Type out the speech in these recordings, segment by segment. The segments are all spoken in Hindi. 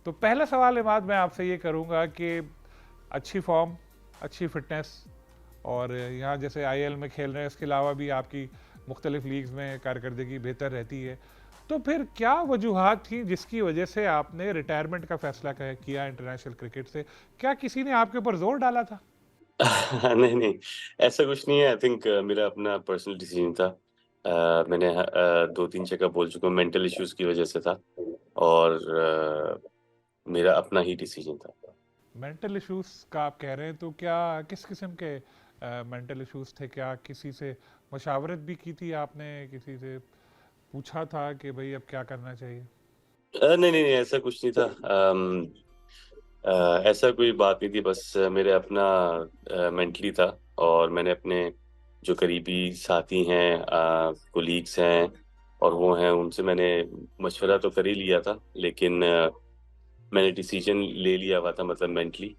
तो पहला सवाल इमाद मैं आपसे ये करूँगा कि अच्छी फॉर्म, अच्छी फिटनेस और यहाँ जैसे आईएल में खेल रहे हैं, इसके अलावा भी आपकी मुख्तलिफ लीग्स में कारकर्दगी बेहतर रहती है। तो फिर क्या वजूहात थी जिसकी वजह से आपने रिटायरमेंट का फैसला किया इंटरनेशनल क्रिकेट से? क्या किसी ने आपके ऊपर जोर डाला था? नहीं, नहीं, ऐसा कुछ नहीं है। आई थिंक मेरा अपना पर्सनल डिसीजन था। मैंने 2-3 जगह बोल चुका हूँ, मेंटल इश्यूज़ की वजह से था और मेरा अपना ही डिसीजन था। मेंटल इश्यूज का आप कह रहे हैं, तो क्या किस किस्म के मेंटल इश्यूज थे? क्या किसी से मशावरत भी की थी आपने? किसी से पूछा था कि भाई अब क्या करना चाहिए? नहीं, नहीं, नहीं, ऐसा कुछ नहीं था। ऐसा कोई बात नहीं थी, बस मेरे अपना मेंटली था और मैंने अपने जो करीबी साथी हैं, कोलीग्स हैं और वो हैं, उनसे मैंने मशवरा तो कर ही लिया था, लेकिन मैंने डिसीजन ले लिया हुआ था, मतलब मेंटली।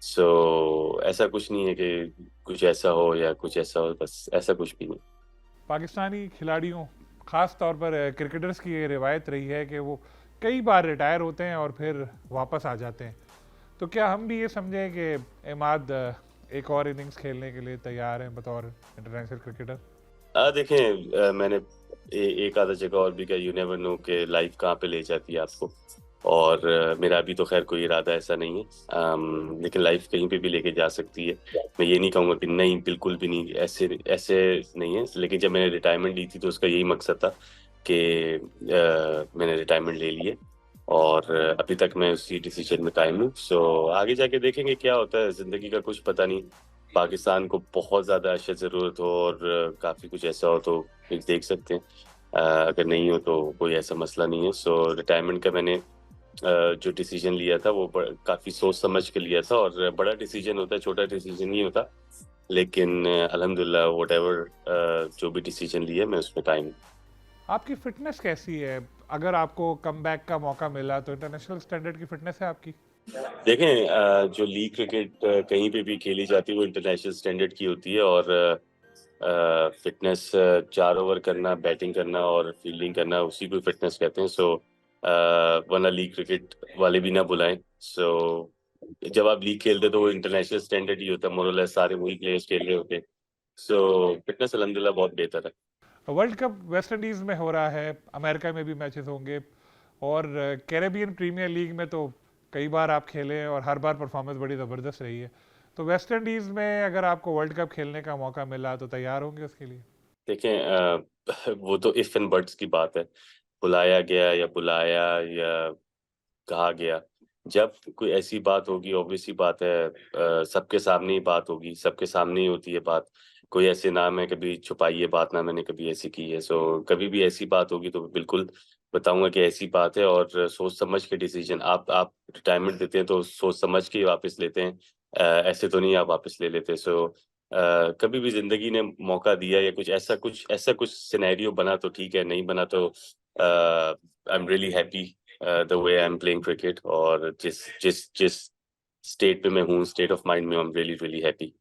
सो ऐसा कुछ नहीं है कि कुछ ऐसा हो या कुछ ऐसा हो, बस ऐसा कुछ भी नहीं। पाकिस्तानी खिलाड़ियों, ख़ास तौर पर क्रिकेटर्स की ये रिवायत रही है कि वो कई बार रिटायर होते हैं और फिर वापस आ जाते हैं। तो क्या हम भी ये समझें कि इमाद एक और इनिंग्स खेलने के लिए तैयार हैं बतौर इंटरनेशनल क्रिकेटर? देखें, मैंने एक आधा जगह और भी कहा, यू नेवर नो कि लाइफ कहाँ पे ले जाती है आपको। और मेरा अभी तो खैर कोई इरादा ऐसा नहीं है, लेकिन लाइफ कहीं पे भी लेके जा सकती है। मैं ये नहीं कहूँगा कि नहीं, बिल्कुल भी नहीं, ऐसे ऐसे नहीं है। लेकिन जब मैंने रिटायरमेंट ली थी तो उसका यही मकसद था कि मैंने रिटायरमेंट ले ली है और अभी तक मैं उसी डिसीजन में कायम हूँ। सो आगे जाके देखेंगे क्या होता है, ज़िंदगी का कुछ पता नहीं। पाकिस्तान को बहुत ज़्यादा अशद ज़रूरत हो और काफ़ी कुछ ऐसा हो तो फिर देख सकते हैं। अगर नहीं हो तो कोई ऐसा मसला नहीं है। सो रिटायरमेंट का मैंने जो डिसीजन लिया था वो काफ़ी सोच समझ के लिया था और बड़ा डिसीजन होता है, छोटा डिसीजन नहीं होता। लेकिन अल्हम्दुलिल्लाह व्हाटएवर जो भी डिसीजन लिया मैं उसमें कायम हूँ। आपकी फिटनेस कैसी है? अगर आपको कमबैक का मौका मिला तो इंटरनेशनल स्टैंडर्ड की फिटनेस है आपकी? देखें, जो लीग क्रिकेट कहीं पे भी खेली जाती है वो इंटरनेशनल स्टैंडर्ड की होती है और फिटनेस 4 ओवर करना, बैटिंग करना और फील्डिंग करना, उसी को फिटनेस कहते हैं। सो वरना लीग क्रिकेट वाले भी ना बुलाएं। सो जब आप लीग खेलते तो वो इंटरनेशनल स्टैंडर्ड ही होता है, मोर और लेस सारे वही प्लेयर्स खेल रहे होते हैं। सो फिटनेस अल्हम्दुलिल्लाह बहुत बेहतर है। वर्ल्ड कप वेस्ट इंडीज़ में हो रहा है, अमेरिका में भी मैचेस होंगे और कैरेबियन प्रीमियर लीग में तो कई बार आप खेले हैं और हर बार परफॉर्मेंस बड़ी ज़बरदस्त रही है। तो वेस्ट इंडीज़ में अगर आपको वर्ल्ड कप खेलने का मौका मिला तो तैयार होंगे उसके लिए? देखें, वो तो इफ एंड बट्स की बात है। बुलाया गया या बुलाया या कहा गया, जब कोई ऐसी बात होगी, ऑब्वियस सी बात है, सबके सामने ही बात होगी, सबके सामने ही होती है बात। कोई ऐसे ना मैं कभी छुपाई ये बात, ना मैंने कभी ऐसी की है। सो कभी भी ऐसी बात होगी तो बिल्कुल बताऊँगा कि ऐसी बात है और सोच समझ के डिसीजन। आप रिटायरमेंट देते हैं तो सोच समझ के ही वापस लेते हैं। ऐसे तो नहीं आप वापस ले लेते। सो कभी भी ज़िंदगी ने मौका दिया या कुछ ऐसा कुछ सिनेरियो बना तो ठीक है, नहीं बना तो I am really happy the way I am playing cricket और जिस जिस जिस स्टेट पे मैं हूँ, स्टेट ऑफ माइंड में, I am really really happy.